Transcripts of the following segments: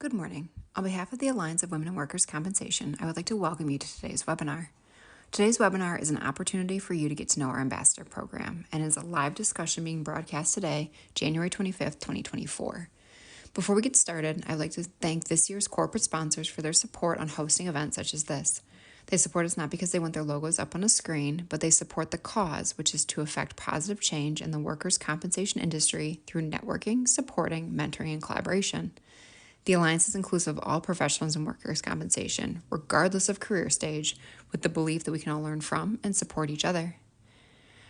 Good morning. On behalf of the Alliance of Women in Workers' Compensation, I would like to welcome you to today's webinar. Today's webinar is an opportunity for you to get to know our ambassador program and is a live discussion being broadcast today, January 25th, 2024. Before we get started, I'd like to thank this year's corporate sponsors for their support on hosting events such as this. They support us not because they want their logos up on a screen, but they support the cause, which is to effect positive change in the workers' compensation industry through networking, supporting, mentoring, and collaboration. The Alliance is inclusive of all professionals in workers' compensation, regardless of career stage, with the belief that we can all learn from and support each other.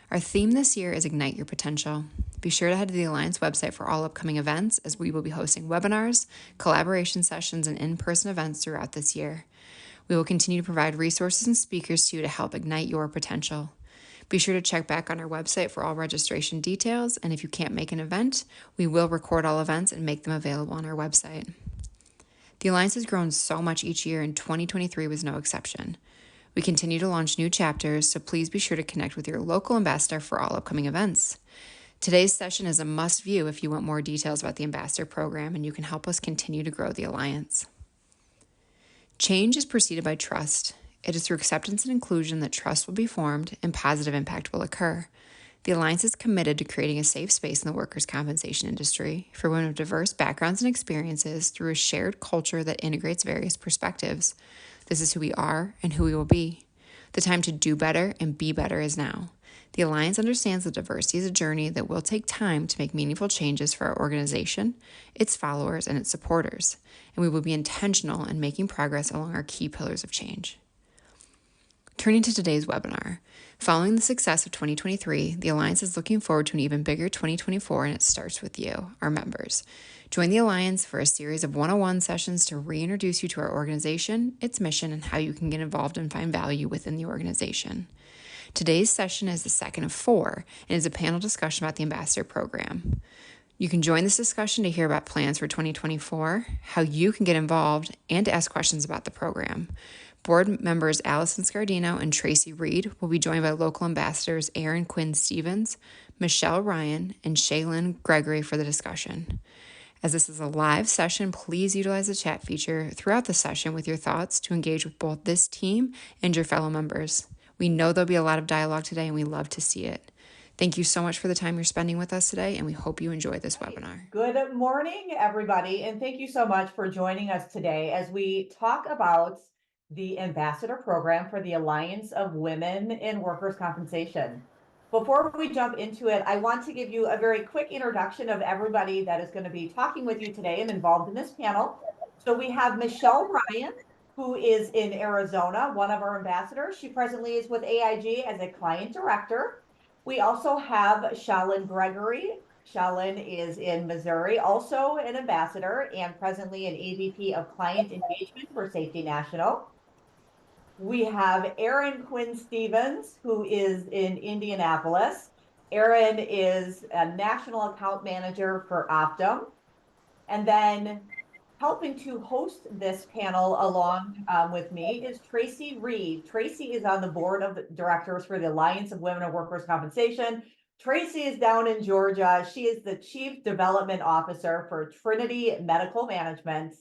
Our theme this year is Ignite Your Potential. Be sure to head to the Alliance website for all upcoming events, as we will be hosting webinars, collaboration sessions, and in-person events throughout this year. We will continue to provide resources and speakers to you to help ignite your potential. Be sure to check back on our website for all registration details, and if you can't make an event, we will record all events and make them available on our website. The Alliance has grown so much each year, and 2023 was no exception. We continue to launch new chapters, so please be sure to connect with your local ambassador for all upcoming events. Today's session is a must-view if you want more details about the ambassador program, and you can help us continue to grow the Alliance. Change is preceded by trust. It is through acceptance and inclusion that trust will be formed and positive impact will occur. The Alliance is committed to creating a safe space in the workers' compensation industry for women of diverse backgrounds and experiences through a shared culture that integrates various perspectives. This is who we are and who we will be. The time to do better and be better is now. The Alliance understands that diversity is a journey that will take time to make meaningful changes for our organization, its followers, and its supporters, and we will be intentional in making progress along our key pillars of change. Turning to today's webinar, following the success of 2023, the Alliance is looking forward to an even bigger 2024, and it starts with you, our members. Join the Alliance for a series of one-on-one sessions to reintroduce you to our organization, its mission, and how you can get involved and find value within the organization. Today's session is the second of 4 and is a panel discussion about the Ambassador Program. You can join this discussion to hear about plans for 2024, how you can get involved, and to ask questions about the program. Board members Allison Scardino and Tracey Reid will be joined by local ambassadors Erin Quinn Stevens, Michelle Ryan, and Shaylin Gregory for the discussion. As this is a live session, please utilize the chat feature throughout the session with your thoughts to engage with both this team and your fellow members. We know there'll be a lot of dialogue today, and we love to see it. Thank you so much for the time you're spending with us today, and we hope you enjoy this webinar. Good morning, everybody, and thank you so much for joining us today as we talk about the Ambassador Program for the Alliance of Women in Workers' Compensation. Before we jump into it, I want to give you a very quick introduction of everybody that is going to be talking with you today and involved in this panel. So we have Michelle Ryan, who is in Arizona, one of our ambassadors. She presently is with AIG as a client director. We also have Shaylin Gregory. Shaylin is in Missouri, also an ambassador and presently an AVP of Client Engagement for Safety National. We have Erin Quinn Stevens, who is in Indianapolis. Erin is a national account manager for Optum. And then helping to host this panel along with me is Tracey Reid. Tracey is on the board of directors for the Alliance of Women in Workers' Compensation. Tracey is down in Georgia. She is the Chief Development Officer for Trinity Medical Management.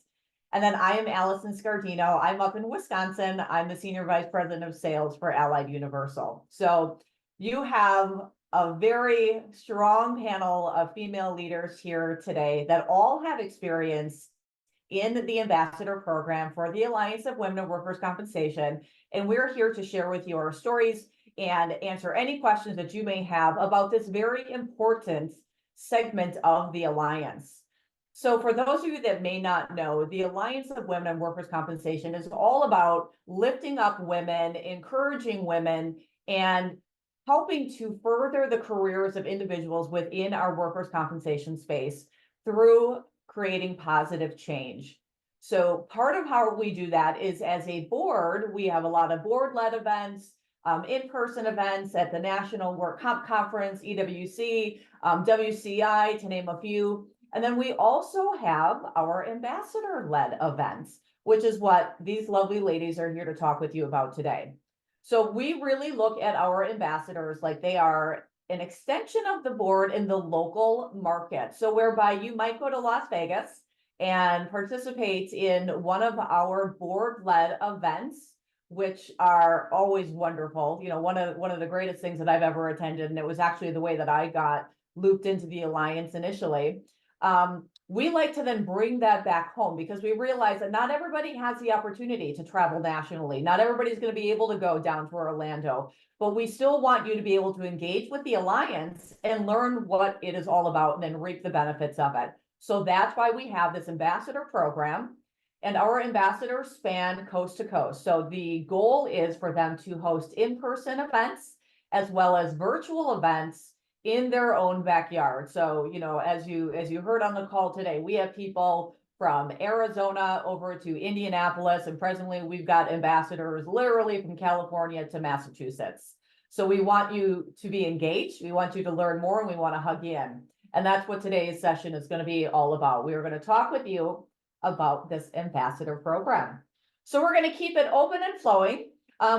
And then I am Allison Scardino. I'm up in Wisconsin. I'm the Senior Vice President of Sales for Allied Universal. So you have a very strong panel of female leaders here today that all have experience in the Ambassador Program for the Alliance of Women in Workers' Compensation. And we're here to share with you our stories and answer any questions that you may have about this very important segment of the Alliance. So for those of you that may not know, the Alliance of Women in Workers' Compensation is all about lifting up women, encouraging women, and helping to further the careers of individuals within our workers' compensation space through creating positive change. So part of how we do that is as a board, we have a lot of board-led events, in-person events at the National Work Comp Conference, EWC, WCI, to name a few. And then we also have our ambassador-led events, which is what these lovely ladies are here to talk with you about today. So we really look at our ambassadors like they are an extension of the board in the local market. So whereby you might go to Las Vegas and participate in one of our board-led events, which are always wonderful. You know, one of the greatest things that I've ever attended, and it was actually the way that I got looped into the Alliance initially. We like to then bring that back home because we realize that not everybody has the opportunity to travel nationally. Not everybody's going to be able to go down to Orlando, but we still want you to be able to engage with the Alliance and learn what it is all about and then reap the benefits of it. So that's why we have this ambassador program, and our ambassadors span coast to coast. So the goal is for them to host in-person events as well as virtual events in their own backyard. So, you know, as you heard on the call today, we have people from Arizona over to Indianapolis, and presently we've got ambassadors literally from California to Massachusetts. So we want you to be engaged, we want you to learn more, and we want to hug you in. And that's what today's session is going to be all about. We are going to talk with you about this ambassador program. So we're going to keep it open and flowing.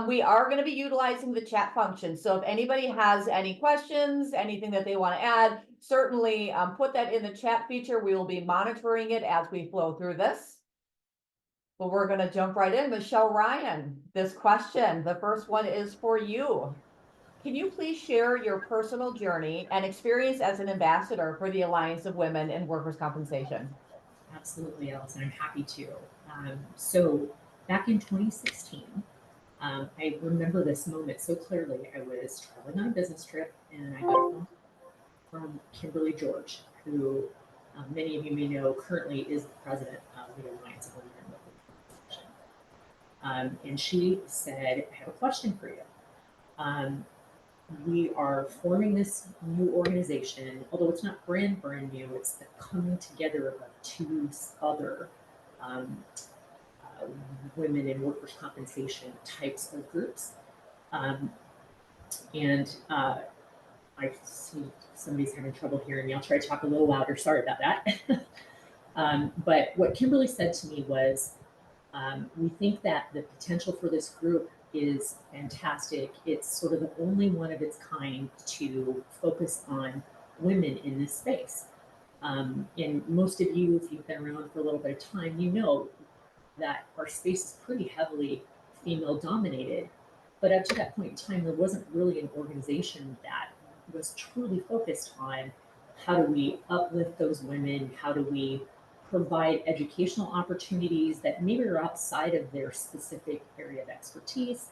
We are going to be utilizing the chat function. So if anybody has any questions, anything that they want to add, certainly put that in the chat feature. We will be monitoring it as we flow through this. But we're going to jump right in. Michelle Ryan, this question, the first one is for you. Can you please share your personal journey and experience as an ambassador for the Alliance of Women in Workers' Compensation? Absolutely, Allison. I'm happy to. So back in 2016, I remember this moment so clearly. I was traveling on a business trip, and I got a phone from Kimberly George, who many of you may know currently is the president of the Alliance of Women in Workers' Compensation. And she said, I have a question for you. We are forming this new organization, although it's not brand new, it's the coming together of two other women in workers' compensation types of groups. I see somebody's having trouble hearing me. I'll try to talk a little louder. Sorry about that. But what Kimberly said to me was, we think that the potential for this group is fantastic. It's sort of the only one of its kind to focus on women in this space. And most of you, if you've been around for a little bit of time, you know that our space is pretty heavily female dominated. But up to that point in time, there wasn't really an organization that was truly focused on how do we uplift those women, how do we provide educational opportunities that maybe are outside of their specific area of expertise.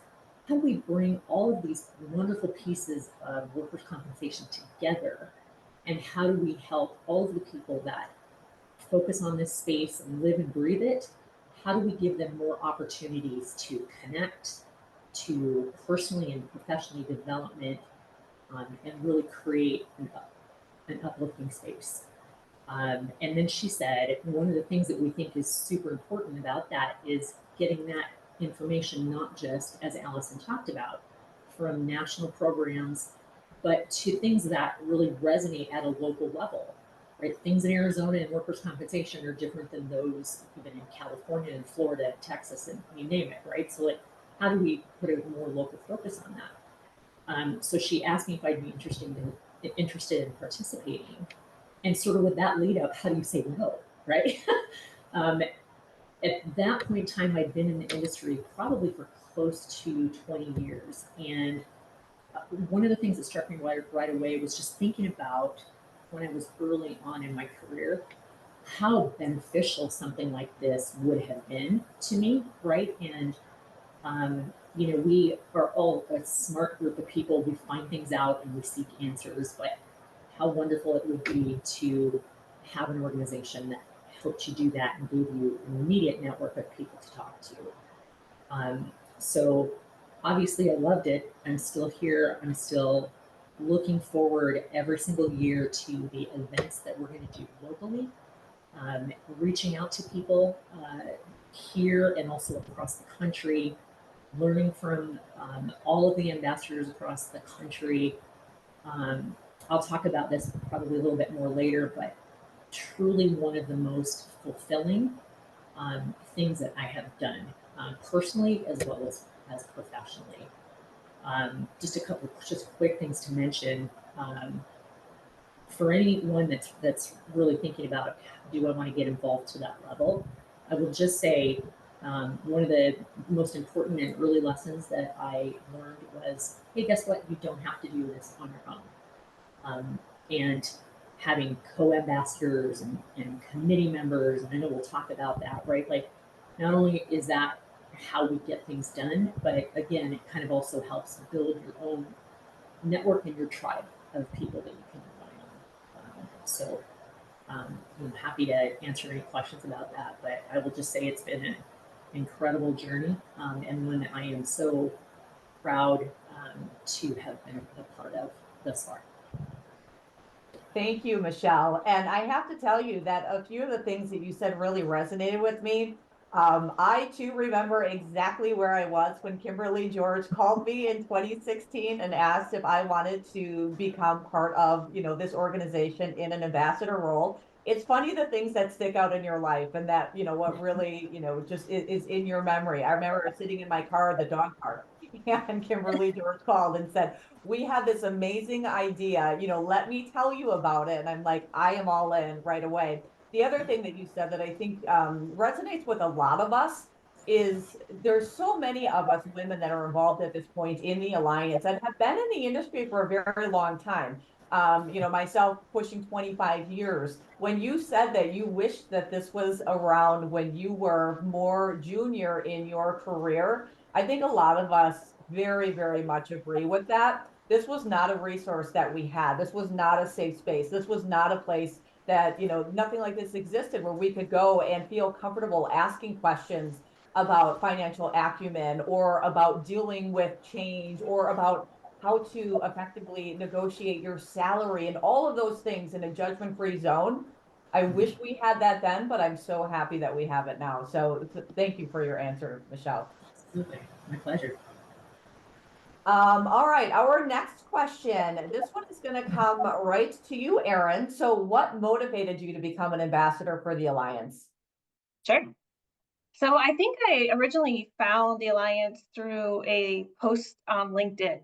How do we bring all of these wonderful pieces of workers' compensation together? And how do we help all of the people that focus on this space and live and breathe it? How do we give them more opportunities to connect, to personally and professionally development, and really create an uplifting space? And then she said, one of the things that we think is super important about that is getting that information, not just, as Allison talked about, from national programs, but to things that really resonate at a local level, right? Things in Arizona and workers' compensation are different than those even in California and Florida, Texas, and you name it, right? So like, how do we put a more local focus on that? So she asked me if I'd be interested in participating. And sort of with that lead up, how do you say no, right? At that point in time, I'd been in the industry probably for close to 20 years. And one of the things that struck me right away was just thinking about when I was early on in my career, how beneficial something like this would have been to me, right? And, you know, we are all a smart group of people. We find things out and we seek answers, but how wonderful it would be to have an organization that helped you do that and gave you an immediate network of people to talk to. So obviously I loved it. I'm still here. I'm still looking forward every single year to the events that we're going to do locally, reaching out to people here and also across the country, learning from all of the ambassadors across the country. I'll talk about this probably a little bit more later, but truly one of the most fulfilling things that I have done personally as well as professionally. Just a couple just quick things to mention. for anyone that's really thinking about, do I want to get involved to that level? I will just say one of the most important and early lessons that I learned was, hey, guess what? You don't have to do this on your own. And having co-ambassadors and committee members, and I know we'll talk about that, right? Like, not only is that how we get things done, but again, it kind of also helps build your own network and your tribe of people that you can rely on. So I'm happy to answer any questions about that, but I will just say it's been an incredible journey, and one that I am so proud to have been a part of thus far. Thank you, Michelle. And I have to tell you that a few of the things that you said really resonated with me. I too remember exactly where I was when Kimberly George called me in 2016 and asked if I wanted to become part of, this organization in an ambassador role. It's funny the things that stick out in your life and that, what really, just is in your memory. I remember sitting in my car at the dog park and Kimberly George called and said, we have this amazing idea, let me tell you about it. And I'm like, I am all in right away. The other thing that you said that I think resonates with a lot of us is there's so many of us women that are involved at this point in the Alliance and have been in the industry for a very long time. Myself pushing 25 years. When you said that you wished that this was around when you were more junior in your career, I think a lot of us very, very much agree with that. This was not a resource that we had. This was not a safe space. This was not a place that, nothing like this existed where we could go and feel comfortable asking questions about financial acumen or about dealing with change or about how to effectively negotiate your salary and all of those things in a judgment-free zone. I wish we had that then, but I'm so happy that we have it now. So thank you for your answer, Michelle. Absolutely. My pleasure. All right, our next question. This one is going to come right to you, Erin. So what motivated you to become an ambassador for the Alliance? Sure. So I think I originally found the Alliance through a post on LinkedIn.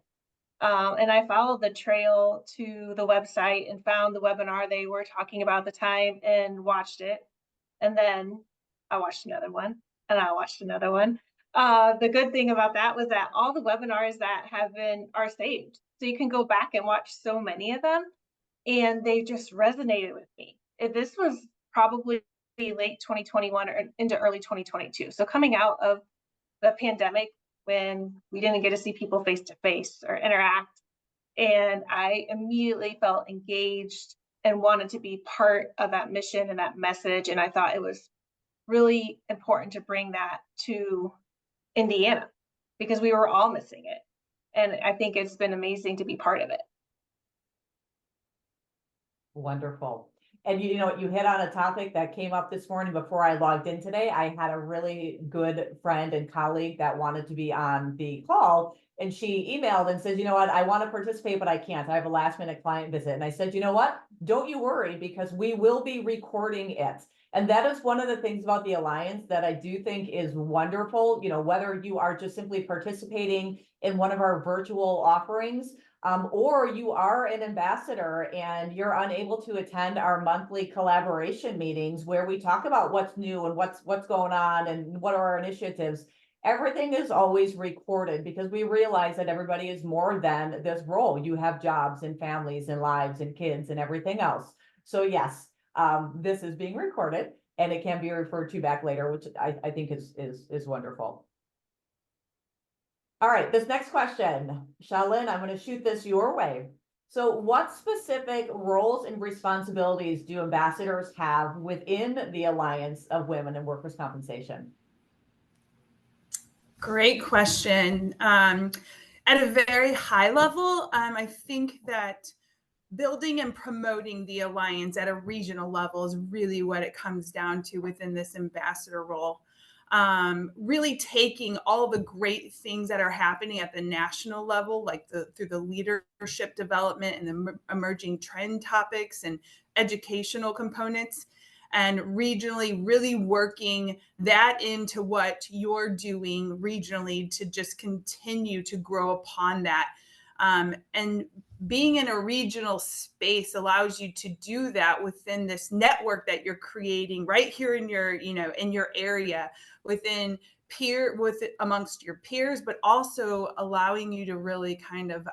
And I followed the trail to the website and found the webinar they were talking about at the time and watched it. And then I watched another one and I watched another one. The good thing about that was that all the webinars that are saved. So you can go back and watch so many of them and they just resonated with me. This was probably late 2021 or into early 2022. So coming out of the pandemic when we didn't get to see people face to face or interact. And I immediately felt engaged and wanted to be part of that mission and that message. And I thought it was really important to bring that to Indiana because we were all missing it. And I think it's been amazing to be part of it. Wonderful. And you hit on a topic that came up this morning before I logged in today. I had a really good friend and colleague that wanted to be on the call. And she emailed and said, you know what, I want to participate, but I can't. I have a last minute client visit. And I said, you know what, don't you worry, because we will be recording it. And that is one of the things about the Alliance that I do think is wonderful. Whether you are just simply participating in one of our virtual offerings, or you are an ambassador and you're unable to attend our monthly collaboration meetings where we talk about what's new and what's going on and what are our initiatives. Everything is always recorded because we realize that everybody is more than this role. You have jobs and families and lives and kids and everything else. So yes, this is being recorded and it can be referred to back later, which I think is wonderful. All right, this next question, Shalyn, I'm going to shoot this your way. So what specific roles and responsibilities do ambassadors have within the Alliance of Women in Workers' Compensation? Great question. At a very high level, I think that building and promoting the Alliance at a regional level is really what it comes down to within this ambassador role. Really taking all the great things that are happening at the national level, like through the leadership development and the emerging trend topics and educational components, and regionally really working that into what you're doing regionally to just continue to grow upon that. And being in a regional space allows you to do that within this network that you're creating right here in your, in your area, amongst your peers, but also allowing you to really kind of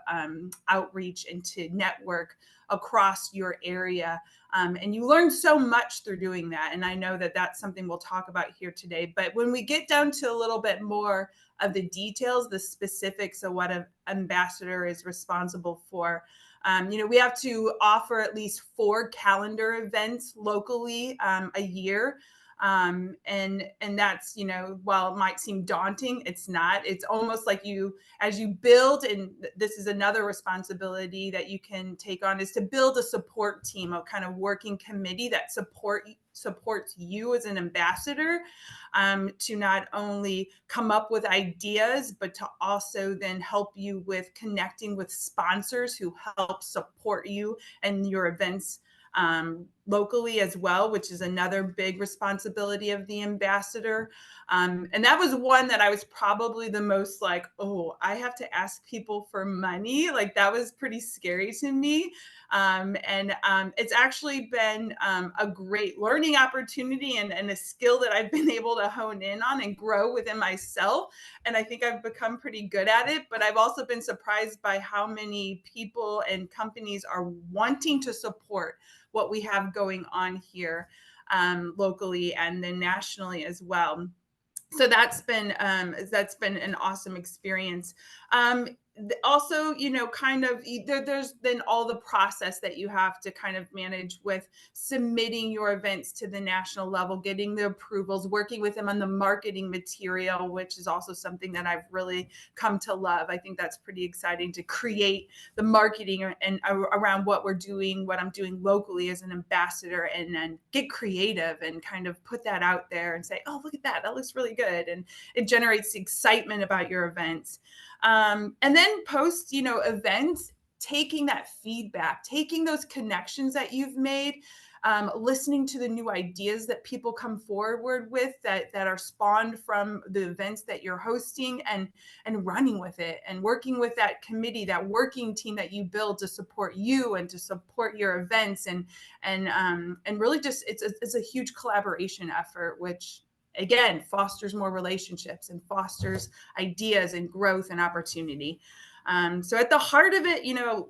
outreach and to network across your area. And you learn so much through doing that. And I know that that's something we'll talk about here today. But when we get down to a little bit more of the details, the specifics of what an ambassador is responsible for, we have to offer at least 4 calendar events locally a year. And that's, while it might seem daunting, it's not. It's almost like as you build, and this is another responsibility that you can take on, is to build a support team, a kind of working committee that supports you as an ambassador, to not only come up with ideas, but to also then help you with connecting with sponsors who help support you and your events locally as well, which is another big responsibility of the ambassador. And that was one that I was probably the most like, oh, I have to ask people for money. Like, that was pretty scary to me. And it's actually been a great learning opportunity and a skill that I've been able to hone in on and grow within myself. And I think I've become pretty good at it. But I've also been surprised by how many people and companies are wanting to support what we have going on here locally and then nationally as well. So that's been an awesome experience. Also, there's then all the process that you have to kind of manage with submitting your events to the national level, getting the approvals, working with them on the marketing material, which is also something that I've really come to love. I think that's pretty exciting to create the marketing and around what I'm doing locally as an ambassador, and then get creative and kind of put that out there and say, oh, look at that looks really good. And it generates excitement about your events. And then post, events, taking that feedback, taking those connections that you've made, listening to the new ideas that people come forward with that are spawned from the events that you're hosting, and running with it and working with that committee, that working team that you build to support you and to support your events, and really just it's a huge collaboration effort, which again fosters more relationships and fosters ideas and growth and opportunity. So at the heart of it,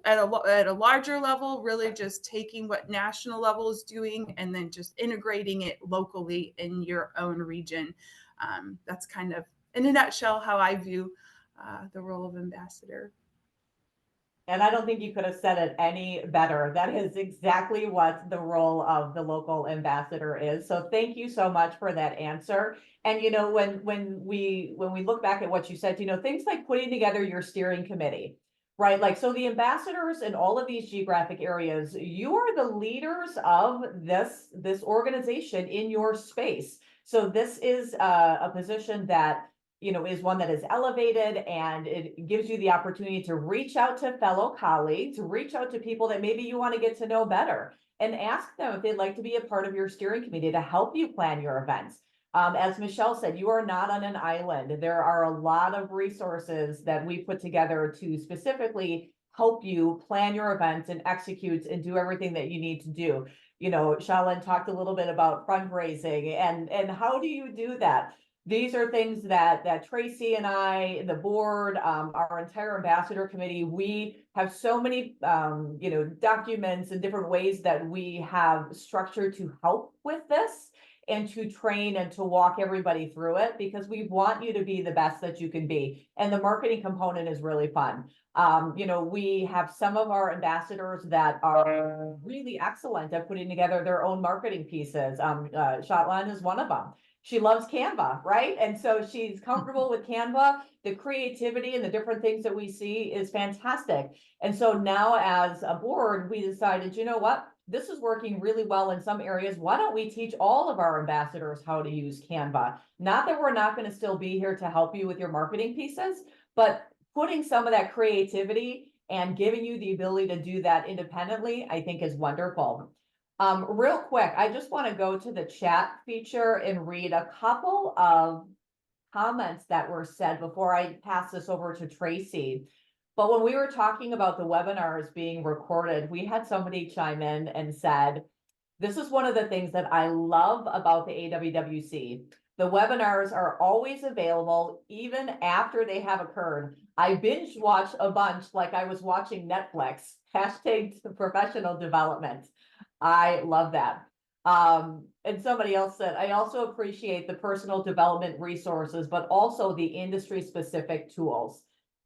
at a larger level, really just taking what national level is doing and then just integrating it locally in your own region. That's kind of, in a nutshell, how I view the role of ambassador. And I don't think you could have said it any better. That is exactly what the role of the local ambassador is. So thank you so much for that answer. And when we look back at what you said, things like putting together your steering committee, right? Like, so the ambassadors in all of these geographic areas, you are the leaders of this organization in your space. So this is a position that is one that is elevated, and it gives you the opportunity to reach out to fellow colleagues, reach out to people that maybe you want to get to know better, and ask them if they'd like to be a part of your steering committee to help you plan your events. As Michelle said, you are not on an island. There are a lot of resources that we put together to specifically help you plan your events and execute and do everything that you need to do. Shalyn talked a little bit about fundraising and how do you do that? These are things that Tracey and I, the board, our entire ambassador committee, we have so many, documents and different ways that we have structured to help with this and to train and to walk everybody through it, because we want you to be the best that you can be. And the marketing component is really fun. We have some of our ambassadors that are really excellent at putting together their own marketing pieces. Shotland is one of them. She loves Canva, right? And so she's comfortable with Canva. The creativity and the different things that we see is fantastic. And so now as a board, we decided, you know what? This is working really well in some areas. Why don't we teach all of our ambassadors how to use Canva? Not that we're not going to still be here to help you with your marketing pieces, but putting some of that creativity and giving you the ability to do that independently, I think is wonderful. Real quick, I just want to go to the chat feature and read a couple of comments that were said before I pass this over to Tracey. But when we were talking about the webinars being recorded, we had somebody chime in and said, this is one of the things that I love about the AWWC. The webinars are always available even after they have occurred. I binge watch a bunch like I was watching Netflix, hashtag professional development. I love that. And somebody else said, I also appreciate the personal development resources, but also the industry specific tools.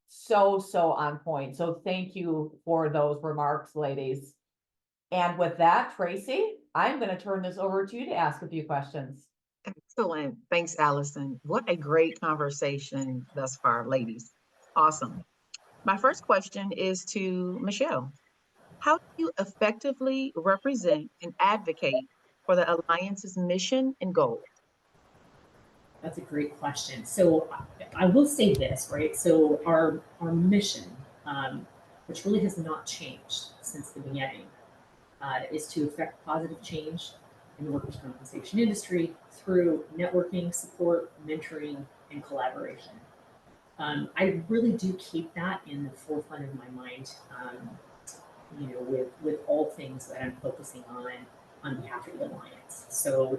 So on point. So thank you for those remarks, ladies. And with that, Tracey, I'm going to turn this over to you to ask a few questions. Excellent. Thanks, Allison. What a great conversation thus far, ladies. Awesome. My first question is to Michelle. How do you effectively represent and advocate for the Alliance's mission and goals? That's a great question. So I will say this, right? So our mission, which really has not changed since the beginning, is to effect positive change in the workers' compensation industry through networking, support, mentoring, and collaboration. I really do keep that in the forefront of my mind, with all things that I'm focusing on behalf of the Alliance. So,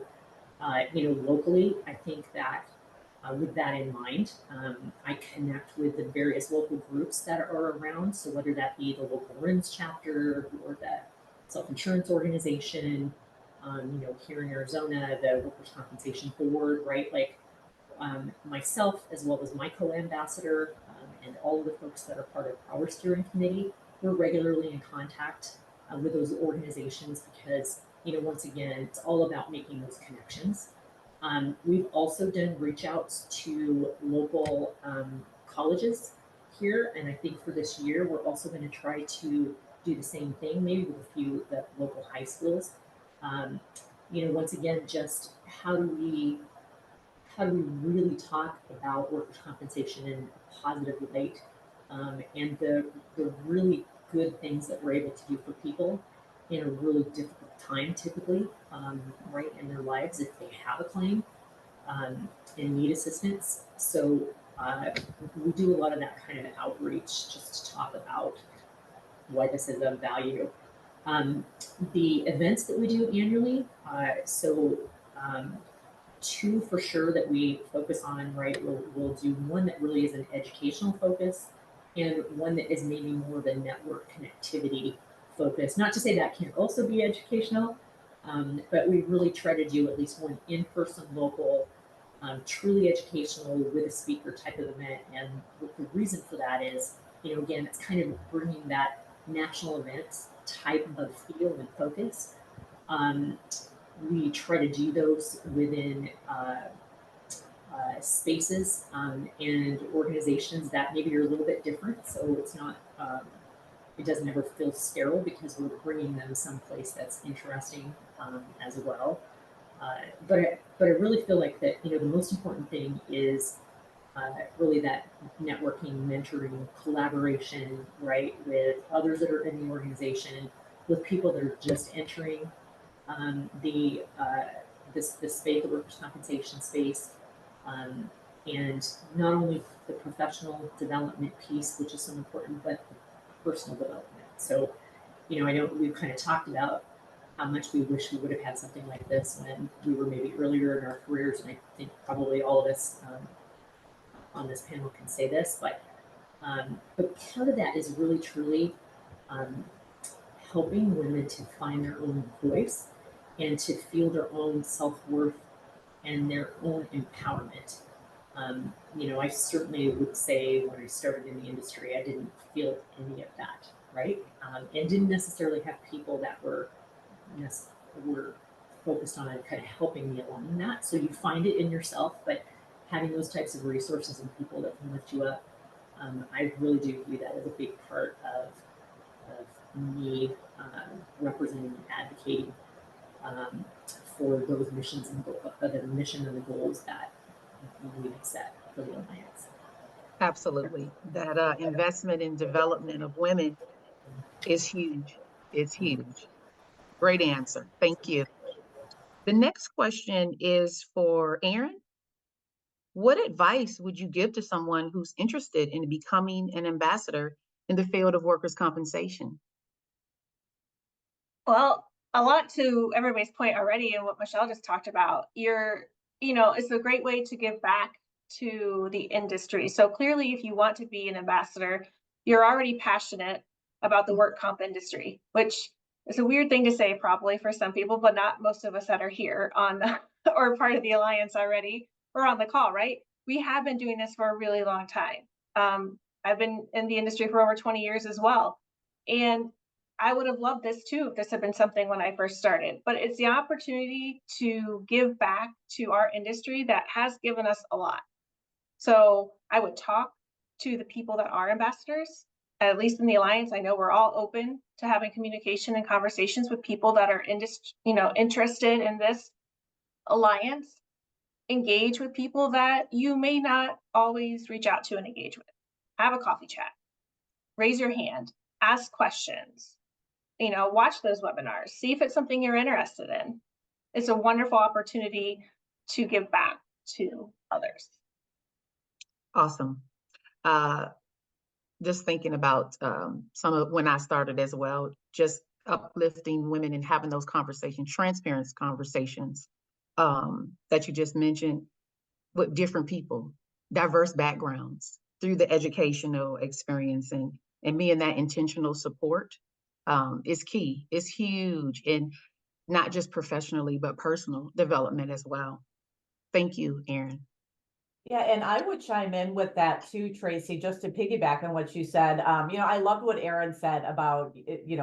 locally, I think that with that in mind, I connect with the various local groups that are around. So whether that be the local RIMS chapter or the self-insurance organization, here in Arizona, the Workers' Compensation Board, right? Like myself, as well as my co-ambassador and all of the folks that are part of our steering committee, we're regularly in contact with those organizations because, once again, it's all about making those connections. We've also done reach outs to local colleges here, and I think for this year, we're also going to try to do the same thing, maybe with a few of the local high schools. Once again, just how do we really talk about workers' compensation in a positive light, and the really good things that we're able to do for people in a really difficult time, typically, right in their lives if they have a claim and need assistance. So we do a lot of that kind of outreach just to talk about why this is of value. The events that we do annually, two for sure that we focus on, right? We'll do one that really is an educational focus and one that is maybe more of a network connectivity focus. Not to say that can't also be educational, but we really try to do at least one in-person local, truly educational with a speaker type of event. And the reason for that is, again, it's kind of bringing that national events type of feel and focus. We try to do those within spaces and organizations that maybe are a little bit different. So it's not, it doesn't ever feel sterile because we're bringing them someplace that's interesting as well. But I really feel like that, the most important thing is really that networking, mentoring, collaboration, right, with others that are in the organization, with people that are just entering this space, the workers' compensation space, and not only the professional development piece, which is so important, but the personal development. So, I know we've kind of talked about how much we wish we would have had something like this when we were maybe earlier in our careers, and I think probably all of us on this panel can say this, but part of that is really truly helping women to find their own voice and to feel their own self-worth and their own empowerment. I certainly would say when I started in the industry, I didn't feel any of that, right? And didn't necessarily have people that were focused on kind of helping me along in that. So you find it in yourself, but having those types of resources and people that can lift you up, I really do view that as a big part of me representing and advocating for those missions and the mission and the goals that we have set for the Alliance. Absolutely. That investment in development of women is huge. It's huge. Great answer. Thank you. The next question is for Aaron. What advice would you give to someone who's interested in becoming an ambassador in the field of workers' compensation? Well, a lot to everybody's point already and what Michelle just talked about. It's a great way to give back to the industry. So clearly, if you want to be an ambassador, you're already passionate about the work comp industry, which is a weird thing to say probably for some people, but not most of us that are here on or part of the Alliance already or on the call, right? We have been doing this for a really long time. I've been in the industry for over 20 years as well. And I would have loved this too if this had been something when I first started, but it's the opportunity to give back to our industry that has given us a lot. So I would talk to the people that are ambassadors, at least in the Alliance. I know we're all open to having communication and conversations with people that are interested in this Alliance. Engage with people that you may not always reach out to and engage with. Have a coffee chat, raise your hand, ask questions, watch those webinars, see if it's something you're interested in. It's a wonderful opportunity to give back to others. Awesome. Just thinking about some of when I started as well, just uplifting women and having those conversations, transparent conversations that you just mentioned with different people, diverse backgrounds through the educational experience and being that intentional support is key. It's huge, and not just professionally, but personal development as well. Thank you, Erin. Yeah, and I would chime in with that too, Tracey, just to piggyback on what you said. I loved what Erin said about,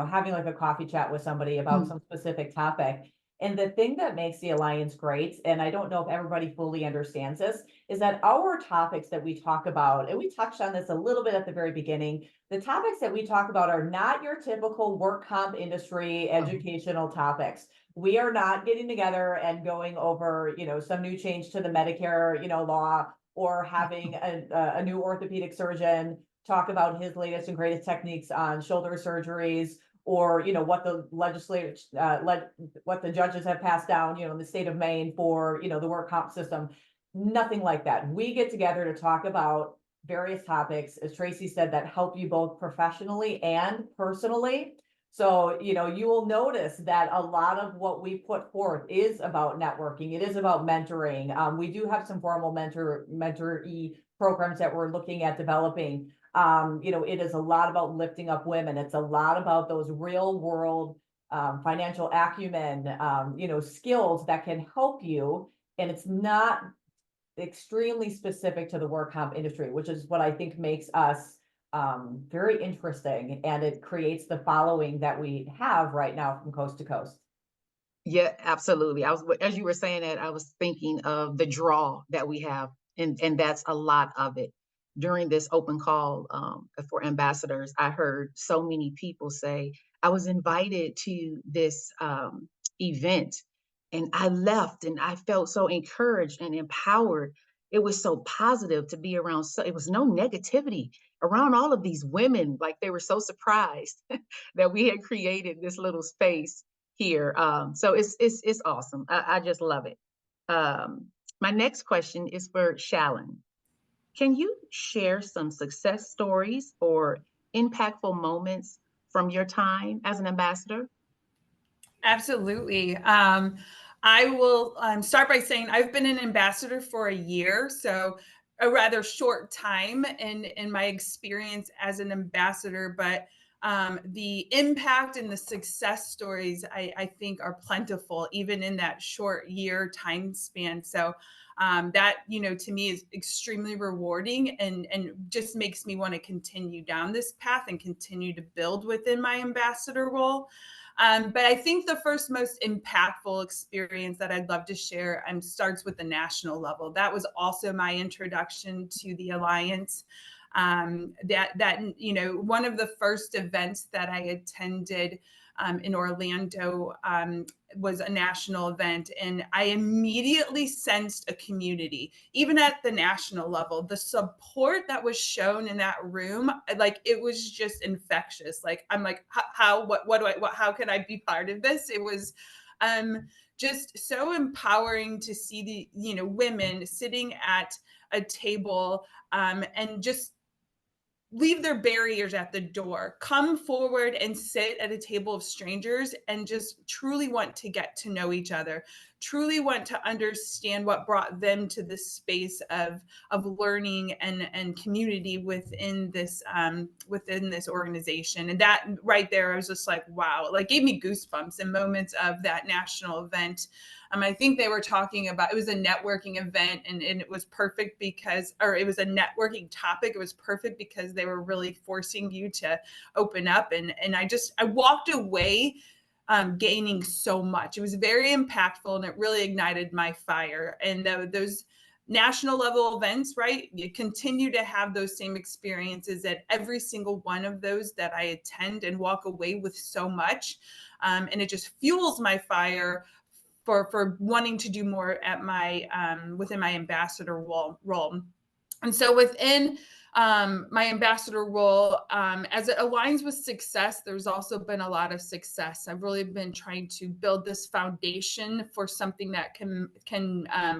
having like a coffee chat with somebody about some specific topic. And the thing that makes the Alliance great, and I don't know if everybody fully understands this, is that our topics that we talk about, and we touched on this a little bit at the very beginning, the topics that we talk about are not your typical work comp industry educational topics. We are not getting together and going over, some new change to the Medicare, law, or having a new orthopedic surgeon talk about his latest and greatest techniques on shoulder surgeries, or what the legislators, what the judges have passed down, in the state of Maine for the work comp system. Nothing like that. We get together to talk about various topics, as Tracey said, that help you both professionally and personally. So, you will notice that a lot of what we put forth is about networking. It is about mentoring. We do have some formal mentoree programs that we're looking at developing. It is a lot about lifting up women. It's a lot about those real world financial acumen, skills that can help you. And it's not extremely specific to the work comp industry, which is what I think makes us very interesting, and it creates the following that we have right now from coast to coast. Yeah, absolutely. As you were saying that, I was thinking of the draw that we have, and that's a lot of it. During this open call for ambassadors, I heard so many people say, I was invited to this event and I left and I felt so encouraged and empowered. It was so positive to be around. So it was no negativity around all of these women. Like, they were so surprised that we had created this little space here. So it's awesome. I just love it. My next question is for Shallon. Can you share some success stories or impactful moments from your time as an ambassador? Absolutely. I will start by saying I've been an ambassador for a year, so a rather short time in my experience as an ambassador, but the impact and the success stories I think are plentiful, even in that short year time span. So that, to me is extremely rewarding and just makes me want to continue down this path and continue to build within my ambassador role. But I think the first most impactful experience that I'd love to share starts with the national level. That was also my introduction to the Alliance. One of the first events that I attended in Orlando was a national event, and I immediately sensed a community, even at the national level. The support that was shown in that room, like, it was just infectious. Like, I'm like, how can I be part of this? It was just so empowering to see the women sitting at a table and just leave their barriers at the door, come forward and sit at a table of strangers and just truly want to get to know each other, truly want to understand what brought them to this space of learning and community within this organization. And that right there, I was just like, wow, like gave me goosebumps in moments of that national event. I think they were talking about, it was a networking event, and it was perfect because, or it was a networking topic. It was perfect because they were really forcing you to open up. And I walked away gaining so much. It was very impactful, and it really ignited my fire. And those national level events, right? You continue to have those same experiences at every single one of those that I attend, and walk away with so much. And it just fuels my fire for wanting to do more at my within my ambassador role. And so within my ambassador role, as it aligns with success, there's also been a lot of success. I've really been trying to build this foundation for something that can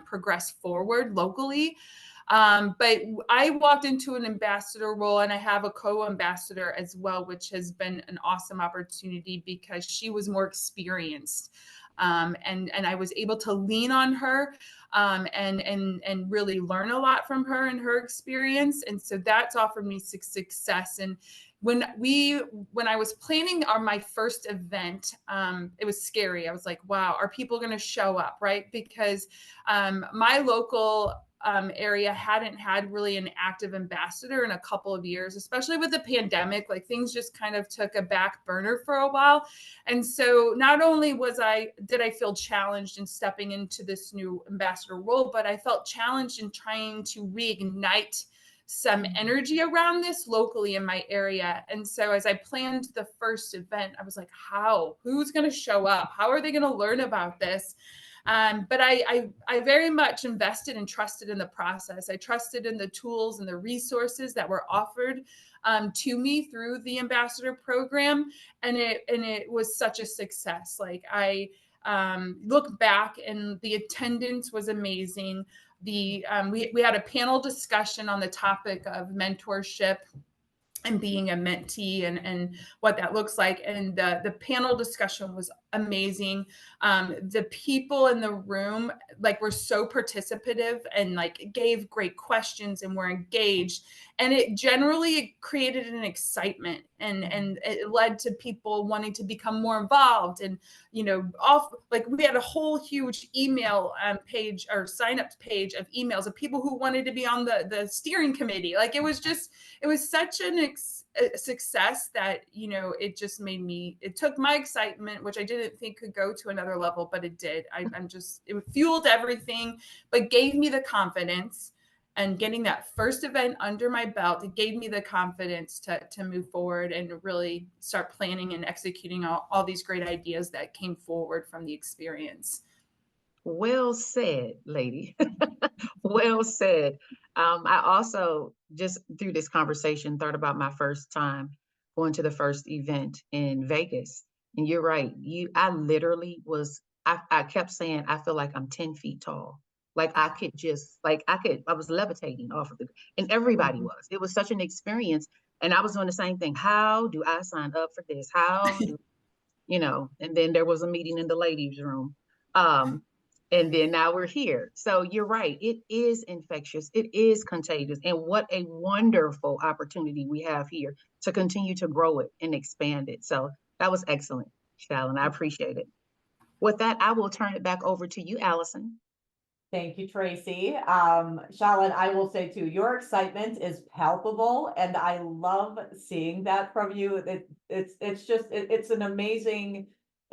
progress forward locally. But I walked into an ambassador role, and I have a co-ambassador as well, which has been an awesome opportunity because she was more experienced. And I was able to lean on her and really learn a lot from her and her experience. And so that's offered me success. And when I was planning on my first event, it was scary. I was like, wow, are people going to show up? Right? Because my local area hadn't had really an active ambassador in a couple of years, especially with the pandemic. Like things just kind of took a back burner for a while. And so not only did I feel challenged in stepping into this new ambassador role, but I felt challenged in trying to reignite some energy around this locally in my area. And so as I planned the first event, I was like, who's going to show up? How are they going to learn about this? But I very much invested and trusted in the process. I trusted in the tools and the resources that were offered to me through the ambassador program. And it was such a success. Like I look back, and the attendance was amazing. We had a panel discussion on the topic of mentorship and being a mentee and what that looks like. And the panel discussion was amazing. The people in the room were so participative and gave great questions and were engaged. And it generally created an excitement and it led to people wanting to become more involved. And, we had a whole huge email page or sign up page of emails of people who wanted to be on the steering committee. It was such a success that, it took my excitement, which I didn't think could go to another level, but it did. It fueled everything, but gave me the confidence. And getting that first event under my belt, it gave me the confidence to move forward and really start planning and executing all these great ideas that came forward from the experience. Well said, lady. Well said. I also, just through this conversation, thought about my first time going to the first event in Vegas. And you're right. I literally I kept saying, I feel like I'm 10 feet tall. I was levitating off of and everybody was. It was such an experience. And I was doing the same thing. How do I sign up for this? And then there was a meeting in the ladies' room. And then now we're here. So you're right. It is infectious. It is contagious. And what a wonderful opportunity we have here to continue to grow it and expand it. So that was excellent, Shallon. I appreciate it. With that, I will turn it back over to you, Allison. Thank you, Tracey. Shallon, I will say too, your excitement is palpable, and I love seeing that from you. It's an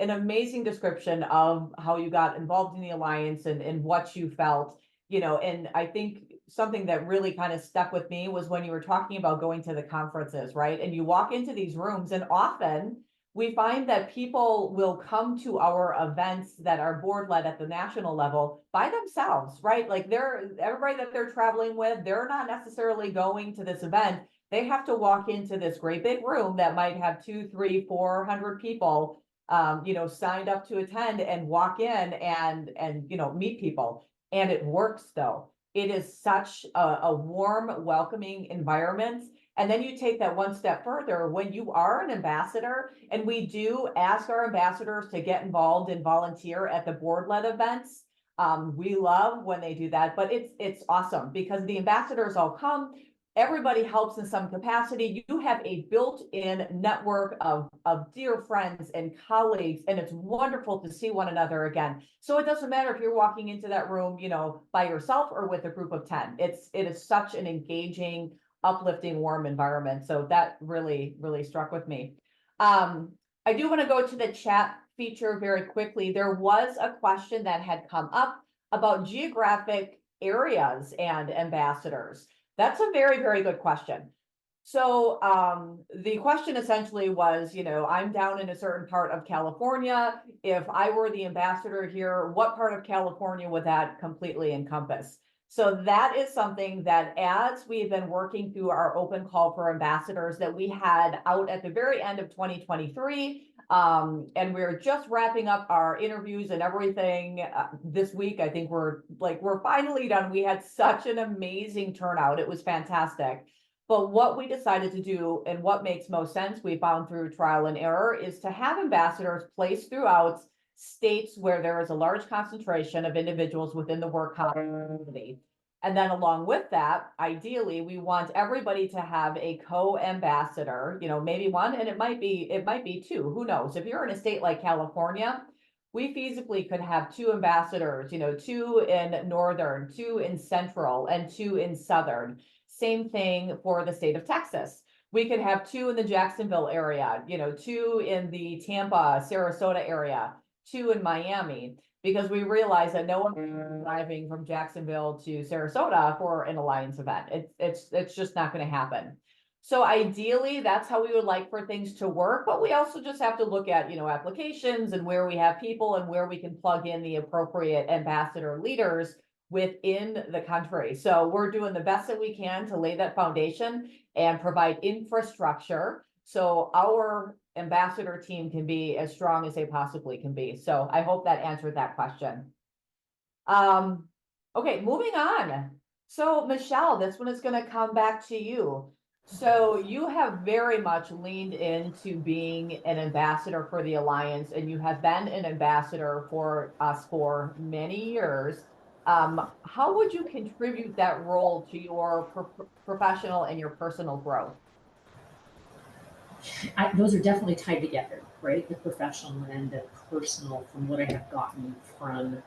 amazing description of how you got involved in the Alliance and what you felt, and I think something that really kind of stuck with me was when you were talking about going to the conferences, right? And you walk into these rooms, and often we find that people will come to our events that are board led at the national level by themselves, right? Everybody that they're traveling with, they're not necessarily going to this event. They have to walk into this great big room that might have 200, 300, 400 people, signed up to attend and walk in and meet people. And it works though. It is such a warm, welcoming environment. And then you take that one step further when you are an ambassador, and we do ask our ambassadors to get involved and volunteer at the board-led events. We love when they do that, but it's awesome because the ambassadors all come. Everybody helps in some capacity. You have a built-in network of dear friends and colleagues, and it's wonderful to see one another again. So it doesn't matter if you're walking into that room, by yourself or with a group of 10. It is such an engaging, uplifting, warm environment. So that really, really struck with me. I do want to go to the chat feature very quickly. There was a question that had come up about geographic areas and ambassadors. That's a very, very good question. So the question essentially was, I'm down in a certain part of California. If I were the ambassador here, what part of California would that completely encompass? So that is something that as we've been working through our open call for ambassadors that we had out at the very end of 2023, and we're just wrapping up our interviews and everything this week. I think we're finally done. We had such an amazing turnout. It was fantastic. But what we decided to do and what makes most sense, we found through trial and error, is to have ambassadors placed throughout states where there is a large concentration of individuals within the work community. And then along with that, ideally, we want everybody to have a co-ambassador, maybe one, and it might be two, who knows? If you're in a state like California, we feasibly could have two ambassadors, two in northern, two in central, and two in southern. Same thing for the state of Texas. We could have two in the Jacksonville area, two in the Tampa, Sarasota area, two in Miami, because we realize that no one is driving from Jacksonville to Sarasota for an Alliance event. It's just not going to happen. So ideally, that's how we would like for things to work, but we also just have to look at, applications and where we have people and where we can plug in the appropriate ambassador leaders within the country. So we're doing the best that we can to lay that foundation and provide infrastructure so our ambassador team can be as strong as they possibly can be. So I hope that answered that question. Okay, moving on. So Michelle, this one is going to come back to you. So you have very much leaned into being an ambassador for the Alliance, and you have been an ambassador for us for many years. How would you contribute that role to your professional and your personal growth? Those are definitely tied together, right? The professional and the personal, from what I have gotten from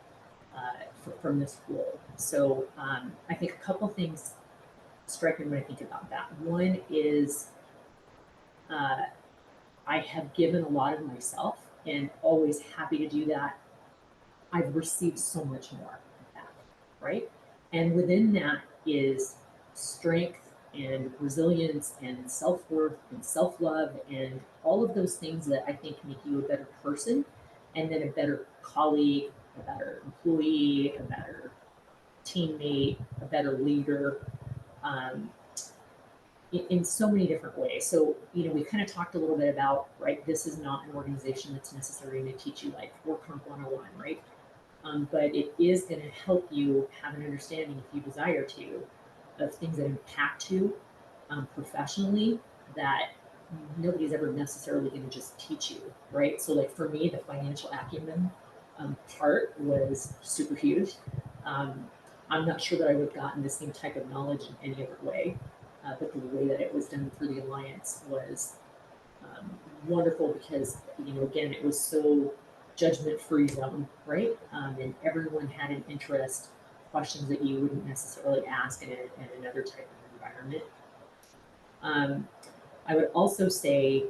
this role. So I think a couple things strike me when I think about that. One is I have given a lot of myself and always happy to do that. I've received so much more back, right? And within that is strength and resilience and self-worth and self-love and all of those things that I think make you a better person and then a better colleague, a better employee, a better teammate, a better leader, in so many different ways. So, we kind of talked a little bit about, right, this is not an organization that's necessarily going to teach you like work comp 101, right? But it is going to help you have an understanding, if you desire to, of things that impact you professionally that nobody's ever necessarily going to just teach you, right? So like for me, the financial acumen part was super huge. I'm not sure that I would have gotten the same type of knowledge in any other way, but the way that it was done through the Alliance was wonderful because, again, it was so judgment-free zone, right? And everyone had an interest, questions that you wouldn't necessarily ask in another type of environment. I would also say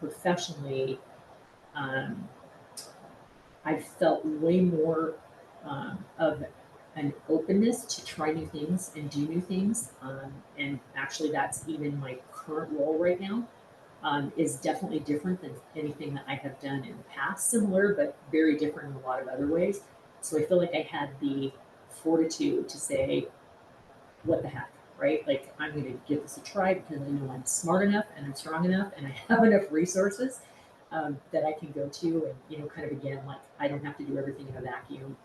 professionally, I felt way more of an openness to try new things and do new things. And actually that's even my current role right now. Is definitely different than anything that I have done in the past. Similar, but very different in a lot of other ways. So I feel like I had the fortitude to say, what the heck, right? Like, I'm going to give this a try because I know I'm smart enough and I'm strong enough and I have enough resources that I can go to. And, kind of again, like, I don't have to do everything in a vacuum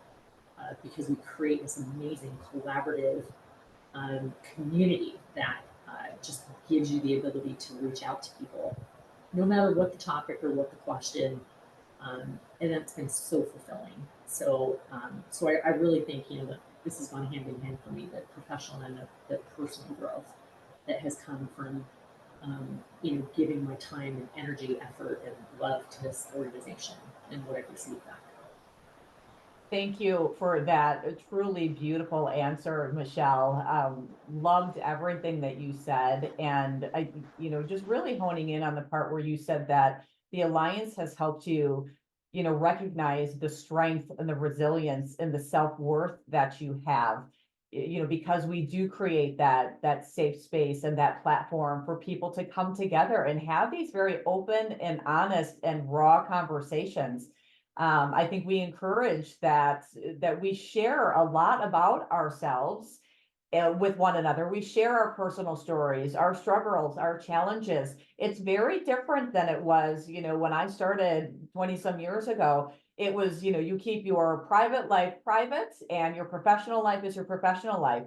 because we create this amazing collaborative community that just gives you the ability to reach out to people, no matter what the topic or what the question. And that's been so fulfilling. So, I really think, that this has gone hand in hand for me, the professional and the personal growth that has come from, giving my time and energy, effort, and love to this organization and what I've received back. Thank you for that truly beautiful answer, Michelle. Loved everything that you said. And just really honing in on the part where you said that the Alliance has helped you, recognize the strength and the resilience and the self-worth that you have, because we do create that safe space and that platform for people to come together and have these very open and honest and raw conversations. I think we encourage that we share a lot about ourselves with one another. We share our personal stories, our struggles, our challenges. It's very different than it was, when I started 20 some years ago. It was, you keep your private life private and your professional life is your professional life.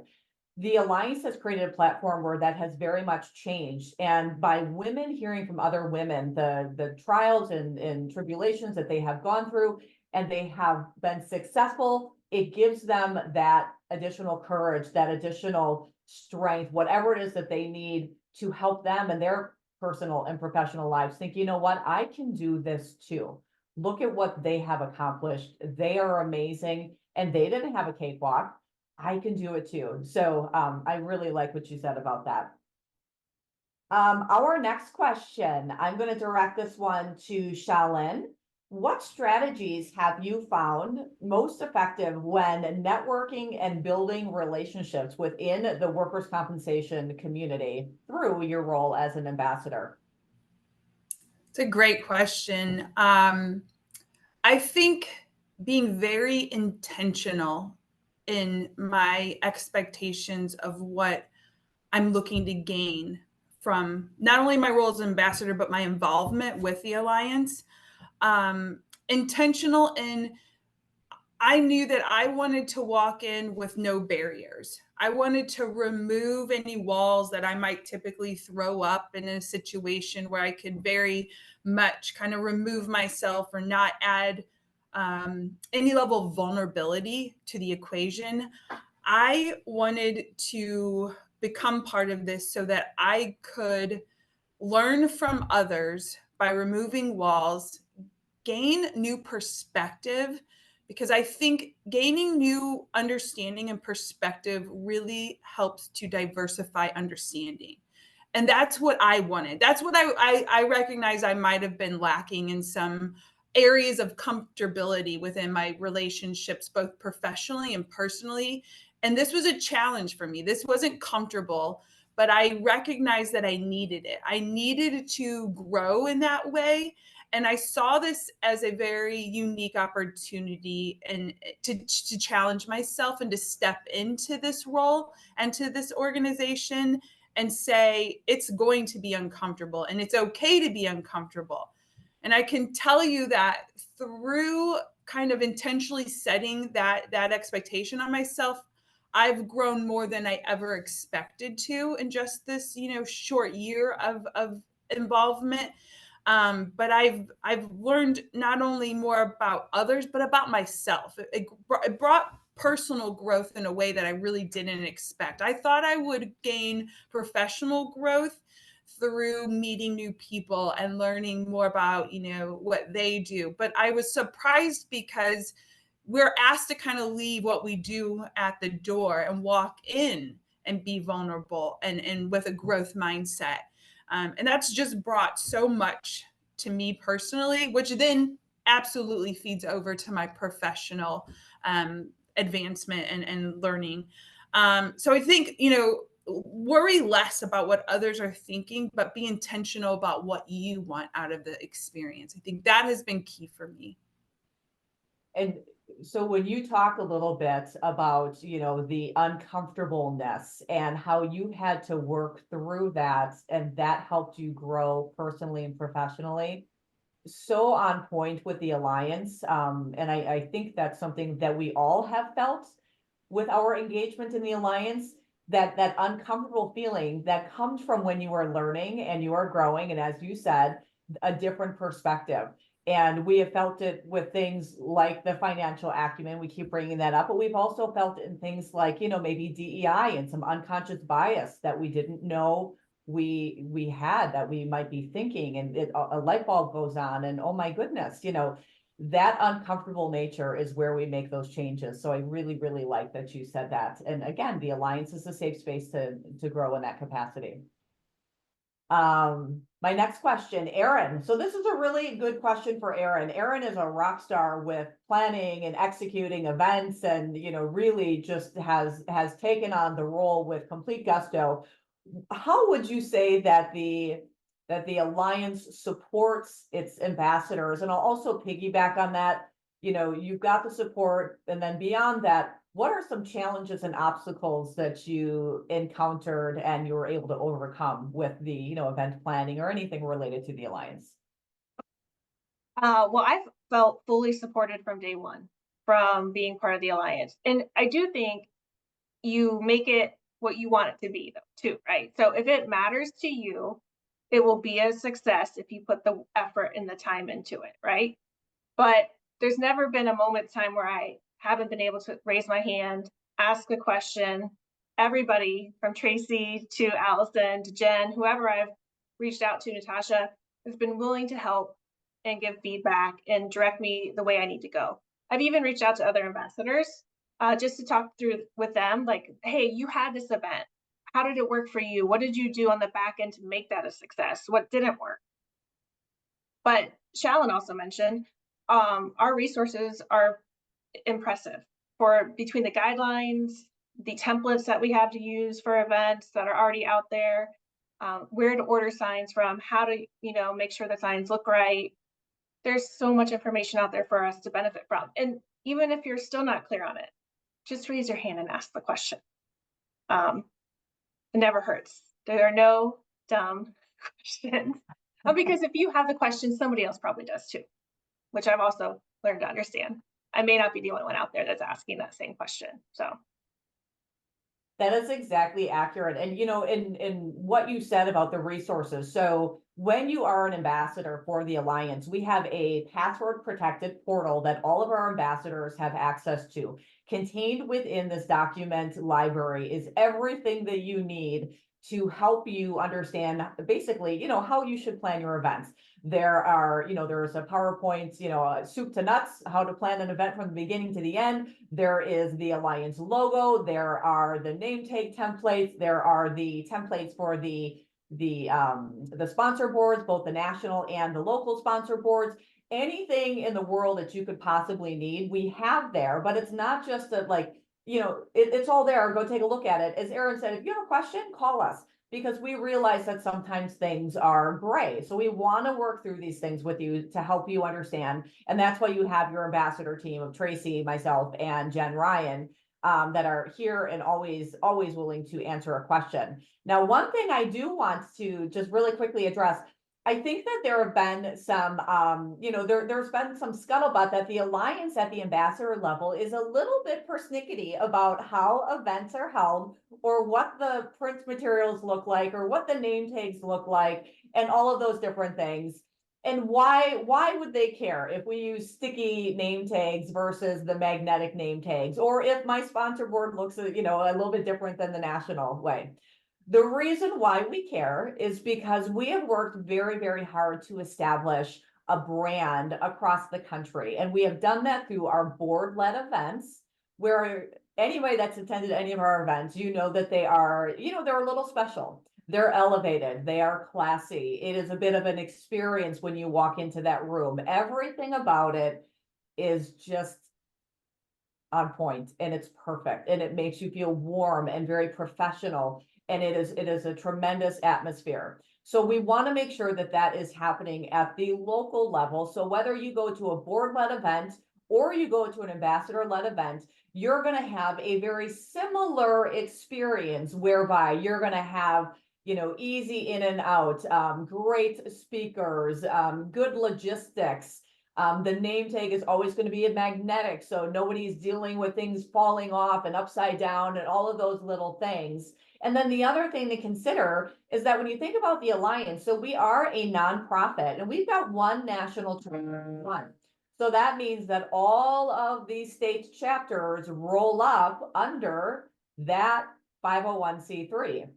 The Alliance has created a platform where that has very much changed. And by women hearing from other women, the trials and tribulations that they have gone through, and they have been successful, it gives them that additional courage, that additional strength, whatever it is that they need to help them in their personal and professional lives. Think, you know what, I can do this too. Look at what they have accomplished. They are amazing, and they didn't have a cakewalk. I can do it too. So I really like what you said about that. Our next question, I'm going to direct this one to Shalyn. What strategies have you found most effective when networking and building relationships within the workers' compensation community through your role as an ambassador? It's a great question. I think being very intentional in my expectations of what I'm looking to gain from not only my role as ambassador, but my involvement with the Alliance. Intentional in, I knew that I wanted to walk in with no barriers. I wanted to remove any walls that I might typically throw up in a situation where I could very much kind of remove myself or not add any level of vulnerability to the equation. I wanted to become part of this so that I could learn from others by removing walls, gain new perspective, because I think gaining new understanding and perspective really helps to diversify understanding. And that's what I wanted. That's what I recognize I might have been lacking in some areas of comfortability within my relationships, both professionally and personally. And this was a challenge for me. This wasn't comfortable, but I recognized that I needed it. I needed to grow in that way. And I saw this as a very unique opportunity and to challenge myself and to step into this role and to this organization and say, it's going to be uncomfortable and it's okay to be uncomfortable. And I can tell you that through kind of intentionally setting that expectation on myself, I've grown more than I ever expected to in just this, short year of involvement. But I've learned not only more about others, but about myself. It brought personal growth in a way that I really didn't expect. I thought I would gain professional growth through meeting new people and learning more about, what they do. But I was surprised because we're asked to kind of leave what we do at the door and walk in and be vulnerable and with a growth mindset. And that's just brought so much to me personally, which then absolutely feeds over to my professional advancement and learning. So I think, worry less about what others are thinking, but be intentional about what you want out of the experience. I think that has been key for me. And so when you talk a little bit about, the uncomfortableness and how you had to work through that, and that helped you grow personally and professionally, so on point with the Alliance. And I think that's something that we all have felt with our engagement in the Alliance. that uncomfortable feeling that comes from when you are learning and you are growing, and as you said, a different perspective. And we have felt it with things like the financial acumen. We keep bringing that up, but we've also felt it in things like, maybe DEI and some unconscious bias that we didn't know we had, that we might be thinking, and a light bulb goes on, and oh my goodness, that uncomfortable nature is where we make those changes. So I really, really like that you said that. And again, the Alliance is a safe space to grow in that capacity. My next question, Erin. So this is a really good question for Erin. Erin is a rock star with planning and executing events, and really just has taken on the role with complete gusto. How would you say that the Alliance supports its ambassadors? And I'll also piggyback on that. You've got the support, and then beyond that, what are some challenges and obstacles that you encountered and you were able to overcome with the, event planning or anything related to the Alliance? Well, I've felt fully supported from day one from being part of the Alliance. And I do think you make it what you want it to be, though, too, right? So if it matters to you, it will be a success if you put the effort and the time into it, right? But there's never been a moment in time where I haven't been able to raise my hand, ask a question. Everybody from Tracey to Allison to Jen, whoever I've reached out to, Natasha, has been willing to help and give feedback and direct me the way I need to go. I've even reached out to other ambassadors just to talk through with them, like, hey, you had this event. How did it work for you? What did you do on the back end to make that a success? What didn't work? But Shalyn also mentioned our resources are impressive for between the guidelines, the templates that we have to use for events that are already out there, where to order signs from, how to, make sure the signs look right. There's so much information out there for us to benefit from. And even if you're still not clear on it, just raise your hand and ask the question. It never hurts. There are no dumb questions. Because if you have the question, somebody else probably does too, which I've also learned to understand. I may not be the only one out there that's asking that same question. So that is exactly accurate. And in what you said about the resources. So when you are an ambassador for the Alliance, we have a password protected portal that all of our ambassadors have access to. Contained within this document library is everything that you need to help you understand basically, how you should plan your events. There are, there's a PowerPoint, soup to nuts, how to plan an event from the beginning to the end. There is the Alliance logo. There are the name tag templates. There are the templates for the sponsor boards, both the national and the local sponsor boards. Anything in the world that you could possibly need, we have there, but it's not just that, like, it's all there. Go take a look at it. As Erin said, if you have a question, call us, because we realize that sometimes things are gray. So we want to work through these things with you to help you understand. And that's why you have your ambassador team of Tracey, myself, and Jen Ryan that are here and always willing to answer a question. Now, one thing I do want to just really quickly address, I think that there have been some, there's been some scuttlebutt that the Alliance at the ambassador level is a little bit persnickety about how events are held, or what the print materials look like, or what the name tags look like, and all of those different things. And why would they care if we use sticky name tags versus the magnetic name tags, or if my sponsor board looks, a little bit different than the national way? The reason why we care is because we have worked very, very hard to establish a brand across the country. And we have done that through our board-led events, where anybody that's attended any of our events, that they are, they're a little special. They're elevated. They are classy. It is a bit of an experience when you walk into that room. Everything about it is just on point, and it's perfect, and it makes you feel warm and very professional. And it is a tremendous atmosphere. So we want to make sure that that is happening at the local level. So whether you go to a board-led event or you go to an ambassador-led event, you're going to have a very similar experience, whereby you're going to have, easy in and out, great speakers, good logistics, The name tag is always going to be a magnetic, so nobody's dealing with things falling off and upside down and all of those little things. And then the other thing to consider is that when you think about the Alliance, so we are a nonprofit and we've got one national one. So that means that all of these state chapters roll up under that 501c3.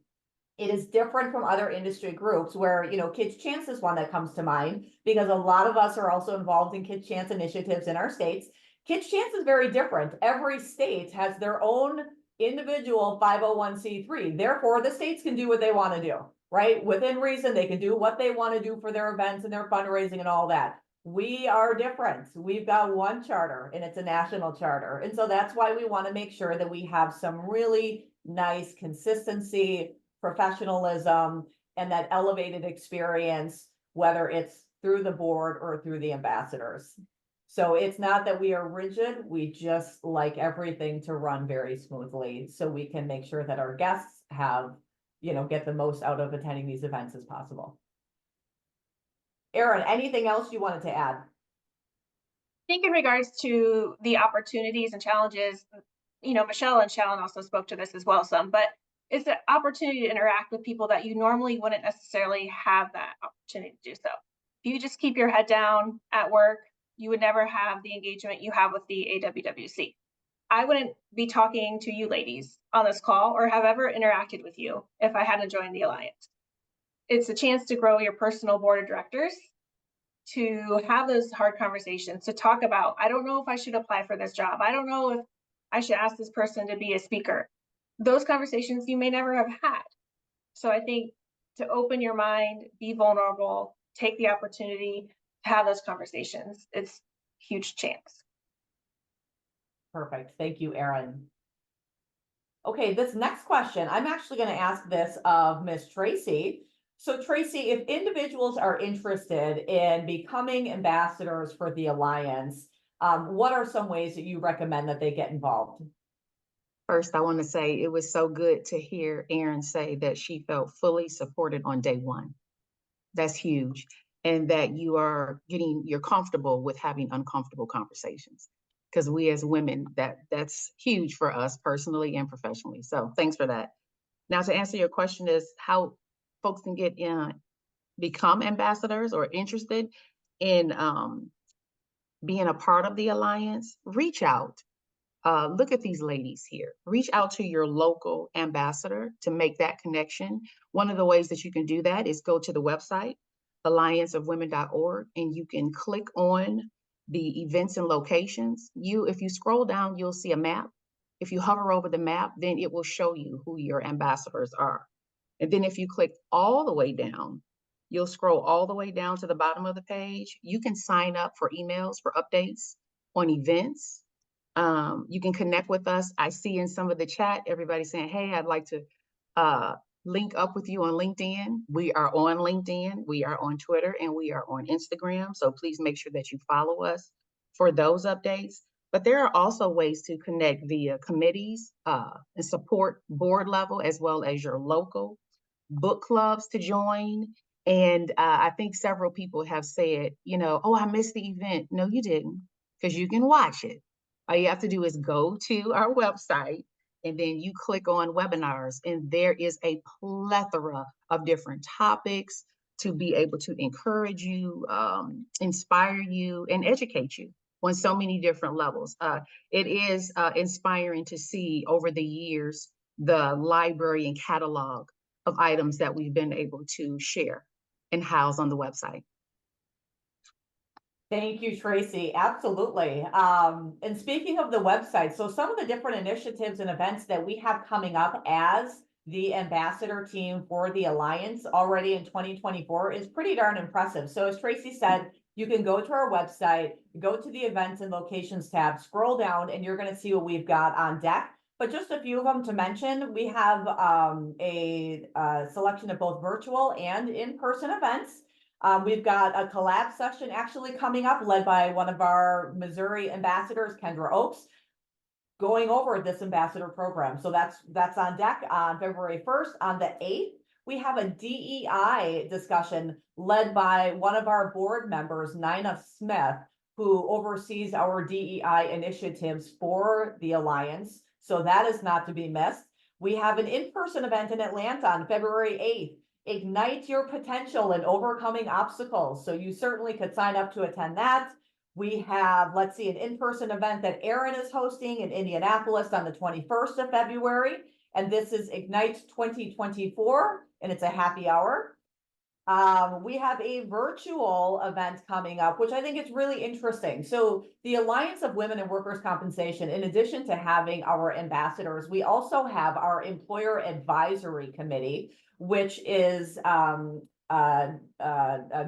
It is different from other industry groups where, Kids Chance is one that comes to mind because a lot of us are also involved in Kids Chance initiatives in our states. Kids Chance is very different. Every state has their own individual 501c3. Therefore, the states can do what they want to do, right? Within reason, they can do what they want to do for their events and their fundraising and all that. We are different. We've got one charter and it's a national charter. And so that's why we want to make sure that we have some really nice consistency, professionalism, and that elevated experience, whether it's through the board or through the ambassadors. So it's not that we are rigid, we just like everything to run very smoothly so we can make sure that our guests have, get the most out of attending these events as possible. Erin, anything else you wanted to add? I think in regards to the opportunities and challenges, Michelle and Shalon also spoke to this as well some, but it's an opportunity to interact with people that you normally wouldn't necessarily have that opportunity to do so. If you just keep your head down at work, you would never have the engagement you have with the AWWC. I wouldn't be talking to you ladies on this call or have ever interacted with you if I hadn't joined the Alliance. It's a chance to grow your personal board of directors, to have those hard conversations, to talk about, I don't know if I should apply for this job. I don't know if I should ask this person to be a speaker. Those conversations you may never have had. So I think to open your mind, be vulnerable, take the opportunity to have those conversations. It's a huge chance. Perfect. Thank you, Erin. Okay, this next question, I'm actually going to ask this of Miss Tracey. So Tracey, if individuals are interested in becoming ambassadors for the Alliance, what are some ways that you recommend that they get involved? First, I want to say it was so good to hear Erin say that she felt fully supported on day one. That's huge. And that you're comfortable with having uncomfortable conversations. Because we as women, that's huge for us personally and professionally. So thanks for that. Now to answer your question is how folks can get in, become ambassadors or interested in being a part of the Alliance, reach out. Look at these ladies here. Reach out to your local ambassador to make that connection. One of the ways that you can do that is go to the website, allianceofwomen.org, and you can click on the events and locations. If you scroll down, you'll see a map. If you hover over the map, then it will show you who your ambassadors are. And then if you click all the way down, you'll scroll all the way down to the bottom of the page. You can sign up for emails for updates on events. You can connect with us. I see in some of the chat, everybody saying, hey, I'd like to link up with you on LinkedIn. We are on LinkedIn, we are on Twitter, and we are on Instagram. So please make sure that you follow us for those updates. But there are also ways to connect via committees and support board level, as well as your local book clubs to join. And I think several people have said, oh, I missed the event. No, you didn't, because you can watch it. All you have to do is go to our website and then you click on webinars, and there is a plethora of different topics to be able to encourage you, inspire you, and educate you on so many different levels. It is inspiring to see over the years the library and catalog of items that we've been able to share and house on the website. Thank you, Tracey. Absolutely. And speaking of the website, so some of the different initiatives and events that we have coming up as the ambassador team for the Alliance already in 2024 is pretty darn impressive. So as Tracey said, you can go to our website, go to the events and locations tab, scroll down, and you're going to see what we've got on deck. But just a few of them to mention, we have a selection of both virtual and in-person events. We've got a collab session actually coming up led by one of our Missouri ambassadors, Kendra Oaks, going over this ambassador program. So that's on deck on February 1st. On the 8th, we have a DEI discussion led by one of our board members, Nina Smith, who oversees our DEI initiatives for the Alliance. So that is not to be missed. We have an in-person event in Atlanta on February 8th. Ignite your potential and overcoming obstacles. So you certainly could sign up to attend that. We have, let's see, an in-person event that Erin is hosting in Indianapolis on the 21st of February. And this is Ignite 2024, and it's a happy hour. We have a virtual event coming up, which I think is really interesting. So the Alliance of Women in Workers' Compensation, in addition to having our ambassadors, we also have our Employer Advisory Committee, which is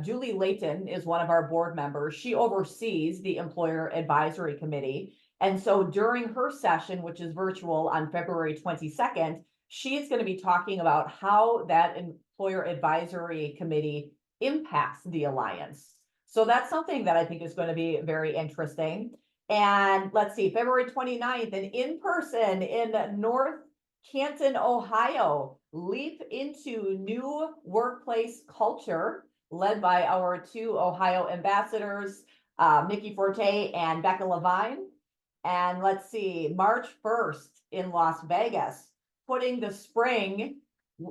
Julie Layton is one of our board members. She oversees the Employer Advisory Committee. And so during her session, which is virtual on February 22nd, she's going to be talking about how that Employer Advisory Committee impacts the Alliance. So that's something that I think is going to be very interesting. And let's see, February 29th, and in person in North Canton, Ohio, leap into new workplace culture, led by our two Ohio ambassadors, Nikki Forte and Becca Levine. And let's see, March 1st in Las Vegas, putting the spring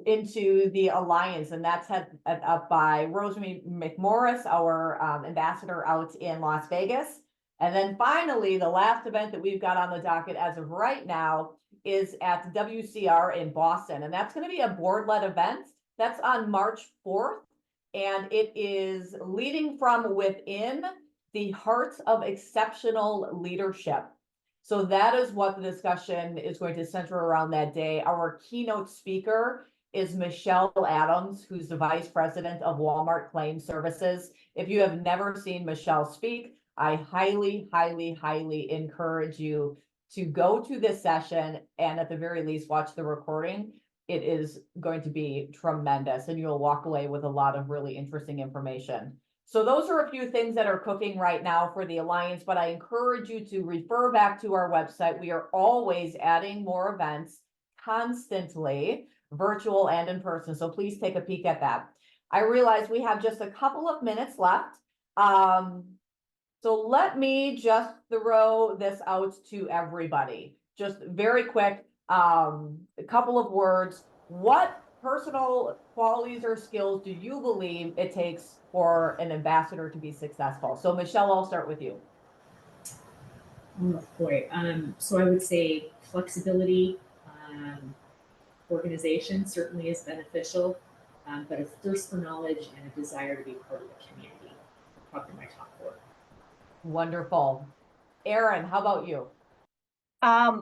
into the Alliance, and that's headed up by Rosemary McMorris, our ambassador out in Las Vegas. And then finally, the last event that we've got on the docket as of right now is at WCR in Boston, and that's going to be a board-led event. That's on March 4th, and it is leading from within the heart of exceptional leadership. So that is what the discussion is going to center around that day. Our keynote speaker is Michelle Adams, who's the Vice President of Walmart Claim Services. If you have never seen Michelle speak, I highly, highly, highly encourage you to go to this session and at the very least watch the recording. It is going to be tremendous, and you'll walk away with a lot of really interesting information. So those are a few things that are cooking right now for the Alliance, but I encourage you to refer back to our website. We are always adding more events constantly, virtual and in person. So please take a peek at that. I realize we have just a couple of minutes left. So let me just throw this out to everybody. Just very quick, a couple of words. What personal qualities or skills do you believe it takes for an ambassador to be successful? So Michelle, I'll start with you. Oh boy. So I would say flexibility, organization certainly is beneficial, but a thirst for knowledge and a desire to be part of the community are probably my top four. Wonderful. Erin, how about you?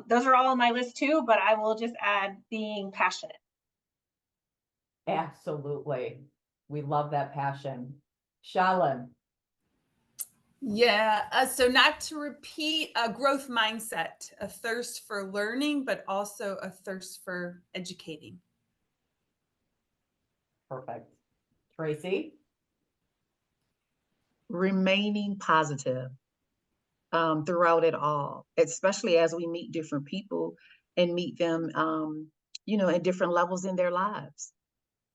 Those are all on my list too, but I will just add being passionate. Absolutely. We love that passion. Shalin. Yeah, so not to repeat, a growth mindset, a thirst for learning, but also a thirst for educating. Perfect. Tracey? Remaining positive throughout it all, especially as we meet different people and meet them, at different levels in their lives.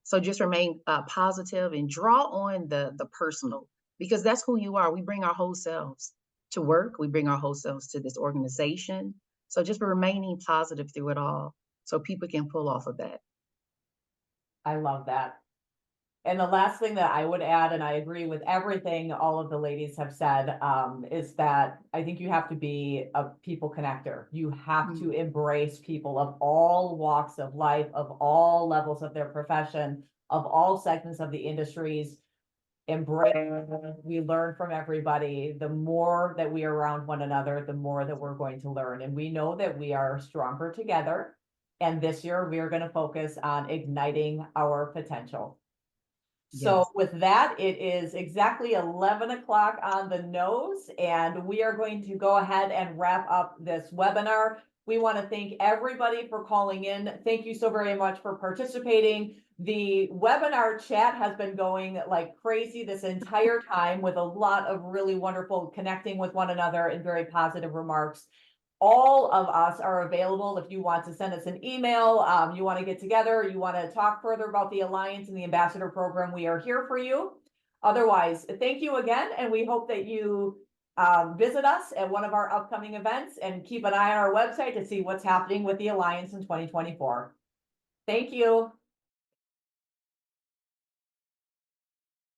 So just remain positive and draw on the personal, because that's who you are. We bring our whole selves to work. We bring our whole selves to this organization. So just remaining positive through it all so people can pull off of that. I love that. And the last thing that I would add, and I agree with everything all of the ladies have said, is that I think you have to be a people connector. You have to embrace people of all walks of life, of all levels of their profession, of all segments of the industries. Embrace, we learn from everybody. The more that we are around one another, the more that we're going to learn. And we know that we are stronger together. And this year we are going to focus on igniting our potential. So Yes. with that, it is exactly 11 o'clock on the nose, and we are going to go ahead and wrap up this webinar. We want to thank everybody for calling in. Thank you so very much for participating. The webinar chat has been going like crazy this entire time with a lot of really wonderful connecting with one another and very positive remarks. All of us are available if you want to send us an email, you want to get together, you want to talk further about the Alliance and the Ambassador Program, we are here for you. Otherwise, thank you again, and we hope that you visit us at one of our upcoming events and keep an eye on our website to see what's happening with the Alliance in 2024. Thank you.